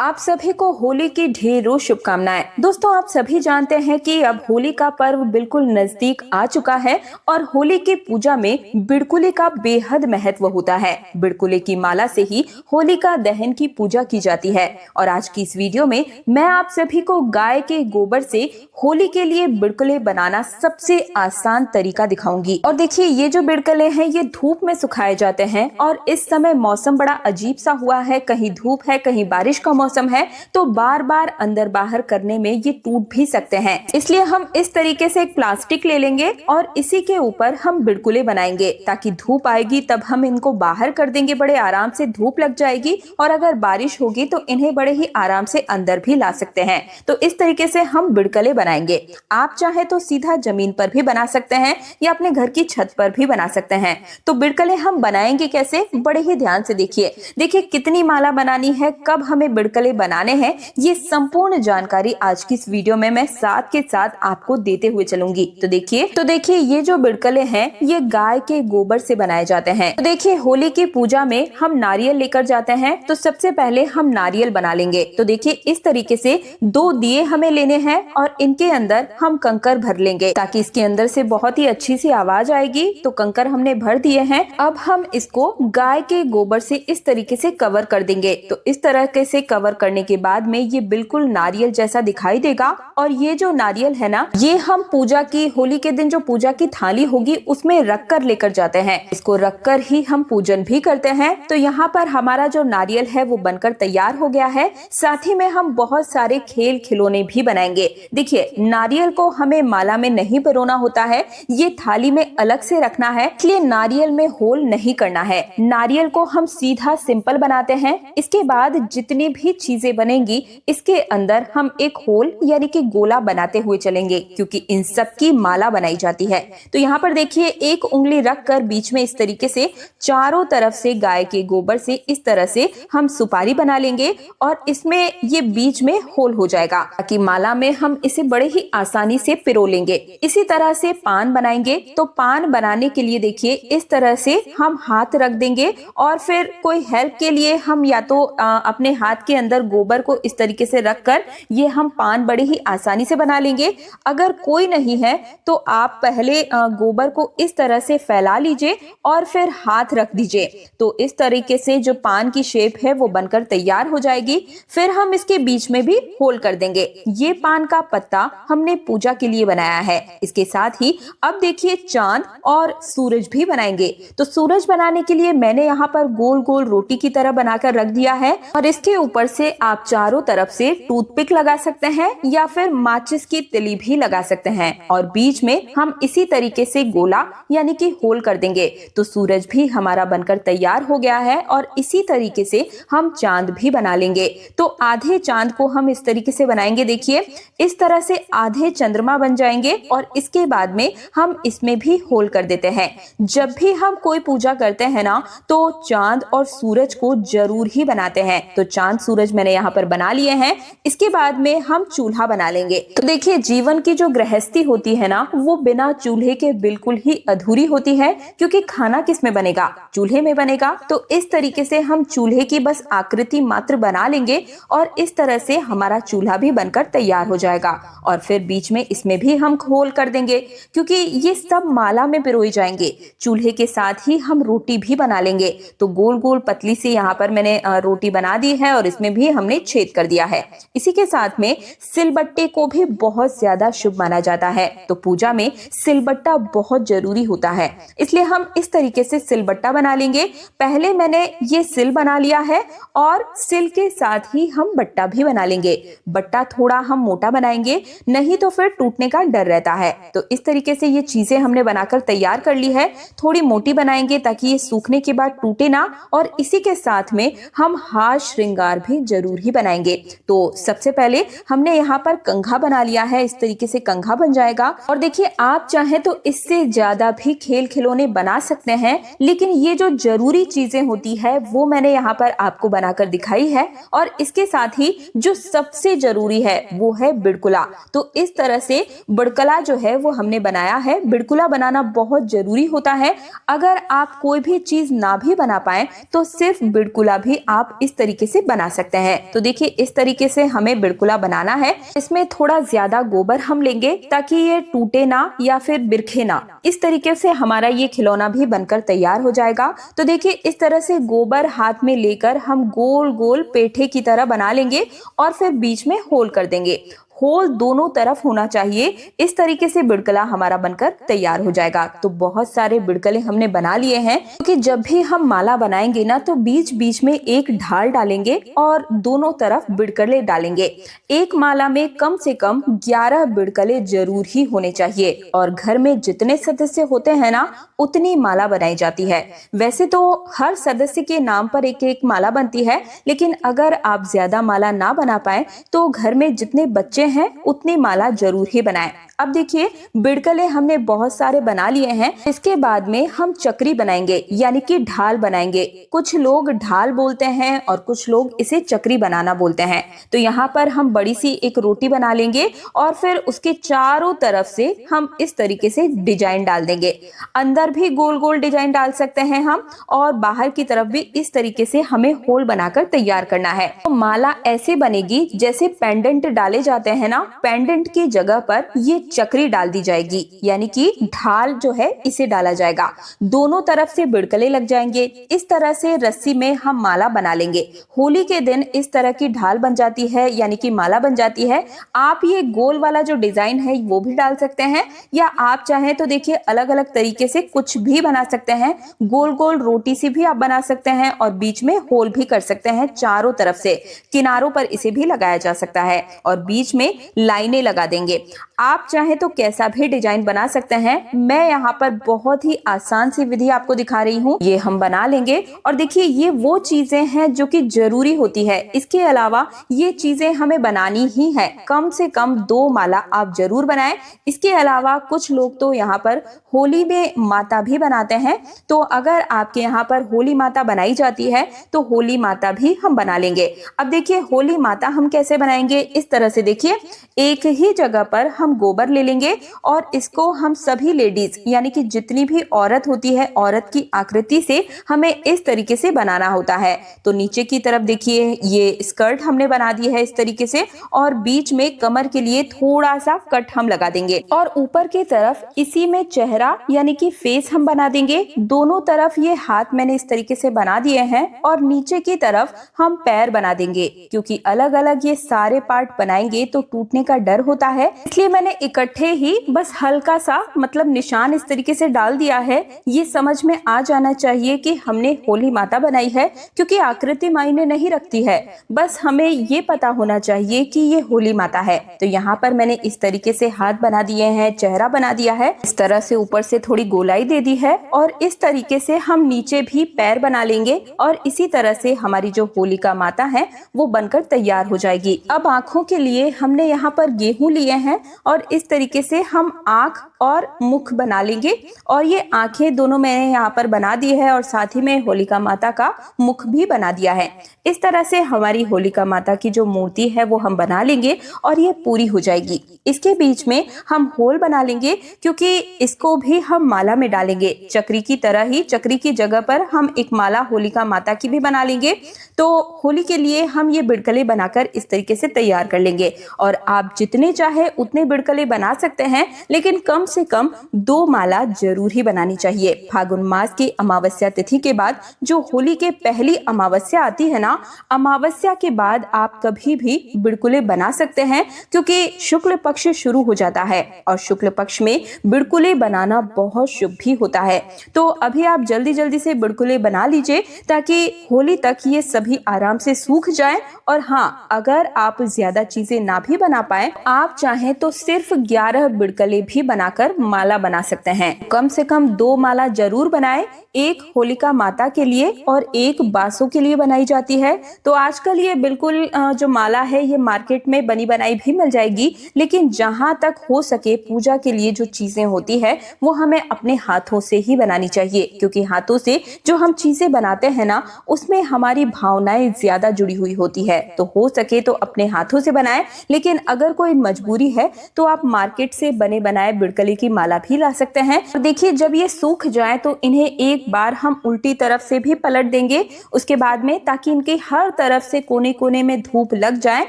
आप सभी को होली की ढेरों शुभकामनाएं। दोस्तों, आप सभी जानते हैं कि अब होली का पर्व बिल्कुल नजदीक आ चुका है और होली की पूजा में बिड़कुली का बेहद महत्व होता है। बिड़कुली की माला से ही होलिका दहन की पूजा की जाती है और आज की इस वीडियो में मैं आप सभी को गाय के गोबर से होली के लिए बिड़कुले बनाना सबसे आसान तरीका दिखाऊंगी। और देखिए, ये जो बिड़कुले हैं ये धूप में सुखाए जाते हैं और इस समय मौसम बड़ा अजीब सा हुआ है, कहीं धूप है कहीं बारिश का मौसम है, तो बार बार अंदर बाहर करने में ये टूट भी सकते हैं। इसलिए हम इस तरीके से एक प्लास्टिक ले लेंगे और इसी के ऊपर हम बिड़कुले बनाएंगे ताकि धूप आएगी तब हम इनको बाहर कर देंगे, बड़े आराम से धूप लग जाएगी और अगर बारिश होगी तो इन्हें बड़े ही आराम से अंदर भी ला सकते हैं। तो इस तरीके से हम बिड़कुले बनाएंगे। आप चाहे तो सीधा जमीन पर भी बना सकते हैं या अपने घर की छत पर भी बना सकते हैं। तो बिड़कुले हम बनाएंगे कैसे, बड़े ही ध्यान से देखिए। देखिए कितनी माला बनानी है, कब हमें बिड़कुले बनाने हैं, ये संपूर्ण जानकारी आज की इस वीडियो में मैं साथ के साथ आपको देते हुए चलूंगी। तो देखिए ये जो बिड़कुले हैं ये गाय के गोबर से बनाए जाते हैं। तो देखिए, होली की पूजा में हम नारियल लेकर जाते हैं, तो सबसे पहले हम नारियल बना लेंगे। तो देखिए इस तरीके से 2 दिए हमें लेने हैं और इनके अंदर हम कंकर भर लेंगे ताकि इसके अंदर से बहुत ही अच्छी सी आवाज आएगी। तो कंकर हमने भर दिए हैं। अब हम इसको गाय के गोबर से इस तरीके से कवर कर देंगे। तो इस तरह से कवर करने के बाद में ये बिल्कुल नारियल जैसा दिखाई देगा और ये जो नारियल है ना, ये हम पूजा की, होली के दिन जो पूजा की थाली होगी उसमें रख कर लेकर जाते हैं। इसको रखकर ही हम पूजन भी करते हैं। तो यहाँ पर हमारा जो नारियल है वो बनकर तैयार हो गया है। साथ ही में हम बहुत सारे खेल खिलौने भी बनाएंगे। देखिए, नारियल को हमें माला में नहीं पिरोना होता है, ये थाली में अलग से रखना है, इसलिए नारियल में होल नहीं करना है। नारियल को हम सीधा सिंपल बनाते हैं। इसके बाद जितनी भी चीजें बनेंगी इसके अंदर हम एक होल यानी कि गोला बनाते हुए चलेंगे, क्योंकि इन सब की माला बनाई जाती है। तो यहाँ पर देखिए, एक उंगली रख कर बीच में इस तरीके से चारों तरफ से गाय के गोबर से इस तरह से हम सुपारी बना लेंगे और इसमें ये बीच में होल हो जाएगा ताकि माला में हम इसे बड़े ही आसानी से पिरो लेंगे। इसी तरह से पान बनाएंगे। तो पान बनाने के लिए देखिए इस तरह से हम हाथ रख देंगे और फिर कोई हेल्प के लिए हम या तो अपने हाथ के अंदर गोबर को इस तरीके से रखकर ये हम पान बड़े ही आसानी से बना लेंगे। अगर कोई नहीं है तो आप पहले गोबर को इस तरह से फैला लीजिए और फिर हाथ रख दीजिए। तो इस तरीके से जो पान की शेप है वो बनकर तैयार हो जाएगी। फिर हम इसके बीच में भी होल कर देंगे। ये पान का पत्ता हमने पूजा के लिए बनाया है। इसके साथ ही अब देखिए चांद और सूरज भी बनाएंगे। तो सूरज बनाने के लिए मैंने यहाँ पर गोल गोल रोटी की तरह बनाकर रख दिया है और इसके ऊपर से आप चारों तरफ से टूथपिक लगा सकते हैं या फिर माचिस की तिली भी लगा सकते हैं और बीच में हम इसी तरीके से गोला यानी कि होल कर देंगे। तो सूरज भी हमारा बनकर तैयार हो गया है और इसी तरीके से हम चांद भी बना लेंगे। तो आधे चांद को हम इस तरीके से बनाएंगे। देखिए इस तरह से आधे चंद्रमा बन जाएंगे और इसके बाद में हम इसमें भी होल कर देते हैं। जब भी हम कोई पूजा करते हैं ना, तो चांद और सूरज को जरूर ही बनाते हैं। तो चांद सूरज मैंने यहाँ पर बना लिए हैं। इसके बाद में हम चूल्हा बना लेंगे। तो देखिए, जीवन की जो गृहस्थी होती है ना, वो बिना चूल्हे के बिल्कुल ही अधूरी होती है, क्योंकि खाना किस में बनेगा, चूल्हे में बनेगा। तो इस तरीके से हम चूल्हे की बस आकृति मात्र बना लेंगे और इस तरह से हमारा चूल्हा भी बनकर तैयार हो जाएगा और फिर बीच में इसमें भी हम होल कर देंगे, क्योंकि ये सब माला में पिरोई जाएंगे। चूल्हे के साथ ही हम रोटी भी बना लेंगे। तो गोल गोल पतली सी यहाँ पर मैंने रोटी बना दी है और इसमें भी हमने छेद कर दिया है। इसी के साथ में सिलबट्टे को भी बहुत ज्यादा शुभ माना जाता है। तो पूजा में सिलबट्टा बहुत जरूरी होता है, इसलिए हम इस तरीके से सिलबट्टा बना लेंगे। पहले मैंने ये सिल बना लिया है और सिल के साथ ही हम बट्टा भी बना लेंगे। बट्टा थोड़ा हम मोटा बनाएंगे, नहीं तो फिर टूटने का डर रहता है। तो इस तरीके से ये चीजें हमने बनाकर तैयार कर ली है। थोड़ी मोटी बनाएंगे ताकि ये सूखने के बाद टूटे ना, और इसी के साथ में हम हार श्रृंगार भी जरूर ही बनाएंगे। तो सबसे पहले हमने यहाँ पर कंघा बना लिया है। इस तरीके से कंघा बन जाएगा और देखिए, आप चाहे तो इससे ज्यादा भी खेल खिलौने बना सकते हैं, लेकिन ये जो जरूरी चीजें होती है वो मैंने यहाँ पर आपको बनाकर दिखाई है। और इसके साथ ही जो सबसे जरूरी है वो है बिड़कुला। तो इस तरह से बिड़कुला जो है वो हमने बनाया है। बिड़कुला बनाना बहुत जरूरी होता है। अगर आप कोई भी चीज ना भी बना पाए तो सिर्फ बिड़कुला भी आप इस तरीके से बना सकते सकते हैं। तो देखिए इस तरीके से हमें बिड़कुला बनाना है। इसमें थोड़ा ज्यादा गोबर हम लेंगे ताकि ये टूटे ना या फिर बिरखे ना। इस तरीके से हमारा ये खिलौना भी बनकर तैयार हो जाएगा। तो देखिए इस तरह से गोबर हाथ में लेकर हम गोल गोल पेठे की तरह बना लेंगे और फिर बीच में होल कर देंगे। होल दोनों तरफ होना चाहिए। इस तरीके से बिड़कला हमारा बनकर तैयार हो जाएगा। तो बहुत सारे बिड़कले हमने बना लिए हैं, क्योंकि जब भी हम माला बनाएंगे ना तो बीच बीच में एक ढाल डालेंगे और दोनों तरफ बिड़कले डालेंगे। एक माला में कम से कम 11 बिड़कले जरूर ही होने चाहिए और घर में जितने सदस्य होते हैं ना उतनी माला बनाई जाती है। वैसे तो हर सदस्य के नाम पर एक एक माला बनती है, लेकिन अगर आप ज्यादा माला ना बना पाए तो घर में जितने बच्चे हैं उतनी माला जरूर ही बनाएं। अब देखिए बिड़कले हमने बहुत सारे बना लिए हैं। इसके बाद में हम चक्री बनाएंगे, यानी कि ढाल बनाएंगे। कुछ लोग ढाल बोलते हैं और कुछ लोग इसे चक्री बनाना बोलते हैं। तो यहाँ पर हम बड़ी सी एक रोटी बना लेंगे और फिर उसके चारों तरफ से हम इस तरीके से डिजाइन डाल देंगे। अंदर भी गोल गोल डिजाइन डाल सकते हैं हम, और बाहर की तरफ भी इस तरीके से हमें होल बनाकर तैयार करना है। तो माला ऐसे बनेगी जैसे पेंडेंट डाले जाते हैं ना, पेंडेंट की जगह पर ये चक्री डाल दी जाएगी, यानी कि ढाल जो है इसे डाला जाएगा। दोनों तरफ से बिड़कले लग जाएंगे। इस तरह से रस्सी में हम माला बना लेंगे। होली के दिन इस तरह की ढाल बन जाती है, यानी कि माला बन जाती है। आप ये गोल वाला जो डिजाइन है वो भी डाल सकते हैं, या आप चाहें तो देखिए अलग अलग तरीके से कुछ भी बना सकते हैं। गोल गोल रोटी से भी आप बना सकते हैं और बीच में होल भी कर सकते हैं। चारों तरफ से किनारों पर इसे भी लगाया जा सकता है और बीच में लाइनें लगा देंगे। आप चाहे तो कैसा भी डिजाइन बना सकते हैं। मैं यहाँ पर बहुत ही आसान सी विधि आपको दिखा रही हूँ। ये हम बना लेंगे और देखिए ये वो चीजें हैं जो कि जरूरी होती है। इसके अलावा ये चीजें हमें बनानी ही है। कम से कम 2 माला आप जरूर बनाएं। इसके अलावा कुछ लोग तो यहाँ पर होली में माता भी बनाते हैं। तो अगर आपके यहाँ पर होली माता बनाई जाती है तो होली माता भी हम बना लेंगे। अब देखिए होली माता हम कैसे बनाएंगे। इस तरह से देखिए एक ही जगह पर हम गोबर ले लेंगे और इसको हम सभी लेडीज, यानी कि जितनी भी औरत होती है, औरत की आकृति से हमें इस तरीके से बनाना होता है। तो नीचे की तरफ देखिए ये स्कर्ट हमने बना दी है इस तरीके से, और बीच में कमर के लिए थोड़ा सा कट हम लगा देंगे और ऊपर की तरफ इसी में चेहरा यानी कि फेस हम बना देंगे। दोनों तरफ ये हाथ मैंने इस तरीके से बना दिए हैं और नीचे की तरफ हम पैर बना देंगे, क्योंकि अलग अलग ये सारे पार्ट बनाएंगे तो टूटने का डर होता है, इसलिए मैंने इकट्ठे ही बस हल्का सा मतलब निशान इस तरीके से डाल दिया है। ये समझ में आ जाना चाहिए कि हमने होली माता बनाई है, क्योंकि आकृति मायने नहीं रखती है, बस हमें ये पता होना चाहिए कि ये होली माता है। तो यहाँ पर मैंने इस तरीके से हाथ बना दिए हैं, चेहरा बना दिया है, इस तरह से ऊपर से थोड़ी गोलाई दे दी है और इस तरीके से हम नीचे भी पैर बना लेंगे और इसी तरह से हमारी जो होलिका माता है वो बनकर तैयार हो जाएगी। अब आंखों के लिए हमने यहाँ पर गेहूं लिए हैं और इस तरीके से हम आंख और मुख बना लेंगे और ये आंखें दोनों मैंने यहाँ पर बना दी है और साथ ही में होलिका माता का मुख भी बना दिया है। इस तरह से हमारी होलिका माता की जो मूर्ति है वो हम बना लेंगे और ये पूरी हो जाएगी। इसके बीच में हम होल बना लेंगे, क्योंकि इसको भी हम माला में डालेंगे। चक्री की तरह ही चक्री की जगह पर हम एक माला होलिका माता की भी बना लेंगे। तो होली के लिए हम ये बिड़कले बनाकर इस तरीके से तैयार कर लेंगे और आप जितने चाहे उतने बिड़कले बना सकते हैं, लेकिन कम से कम 2 माला जरूर ही बनानी चाहिए। फागुन मास की अमावस्या तिथि के बाद जो होली के पहली अमावस्या आती है ना, अमावस्या के बाद आप कभी भी बिड़कुले बना सकते हैं, क्योंकि शुक्ल पक्ष शुरू हो जाता है और शुक्ल पक्ष में बिड़कुले बनाना बहुत शुभ भी होता है। तो अभी आप जल्दी जल्दी से बिड़कुले बना लीजिए ताकि होली तक ये सभी आराम से सूख जाए। और हाँ, अगर आप ज्यादा चीजें ना भी बना पाए, आप चाहें तो सिर्फ 11 बिड़कले भी बनाकर माला बना सकते हैं। कम से कम 2 माला जरूर बनाएं, एक होलिका माता के लिए और एक बासों के लिए बनाई जाती है। तो आजकल ये बिल्कुल जो माला है ये मार्केट में बनी बनाई भी मिल जाएगी, लेकिन जहां तक हो सके पूजा के लिए जो चीजें होती है वो हमें अपने हाथों से ही बनानी चाहिए, क्योंकि हाथों से जो हम चीजें बनाते हैं ना उसमें हमारी भावनाएं ज्यादा जुड़ी हुई होती है। तो हो सके तो अपने हाथों से बनाएं, लेकिन अगर कोई मजबूरी है तो आप मार्केट से बने बनाए बिड़कली की माला भी ला सकते हैं। और देखिए, जब ये सूख जाए तो इन्हें एक बार हम उल्टी तरफ से भी पलट देंगे उसके बाद में, ताकि इनके हर तरफ से कोने कोने में धूप लग जाए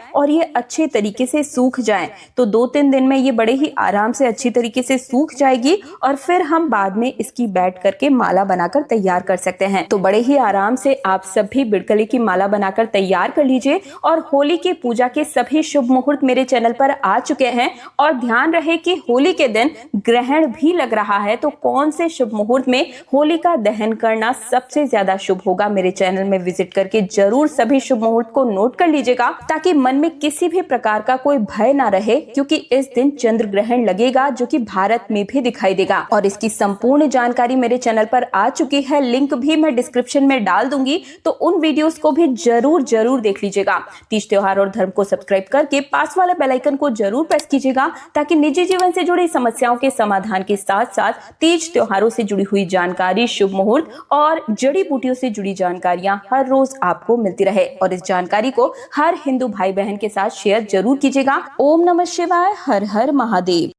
और ये अच्छे तरीके से सूख जाए। तो 2-3 दिन में ये बड़े ही आराम से अच्छी तरीके से सूख जाएगी और फिर हम बाद में इसकी बैठ करके माला बनाकर तैयार कर सकते हैं। तो बड़े ही आराम से आप सभी बिड़कली की माला बनाकर तैयार कर लीजिए। और होली की पूजा के सभी शुभ मुहूर्त मेरे चैनल पर आ चुके हैं। और ध्यान रहे कि होली के दिन ग्रहण भी लग रहा है, तो कौन से शुभ मुहूर्त में होली का दहन करना सबसे ज्यादा शुभ होगा, मेरे चैनल में विजिट करके जरूर सभी शुभ मुहूर्त को नोट कर लीजिएगा, ताकि मन में किसी भी प्रकार का कोई भय ना रहे, क्योंकि इस दिन चंद्र ग्रहण लगेगा जो कि भारत में भी दिखाई देगा। और इसकी संपूर्ण जानकारी मेरे चैनल पर आ चुकी है, लिंक भी मैं डिस्क्रिप्शन में डाल दूंगी, तो उन वीडियोस को भी जरूर देख लीजिएगा। तीज त्योहार और धर्म को सब्सक्राइब करके पास वाले बेल आइकन को जरूर प्रेस कीजिएगा, ताकि निजी जीवन से जुड़ी समस्याओं के समाधान के साथ साथ तीज त्योहारों से जुड़ी हुई जानकारी, शुभ मुहूर्त और जड़ी बूटियों से जुड़ी जानकारियां हर रोज आपको मिलती रहे। और इस जानकारी को हर हिंदू भाई बहन के साथ शेयर जरूर कीजिएगा। ओम नमः शिवाय, हर हर महादेव।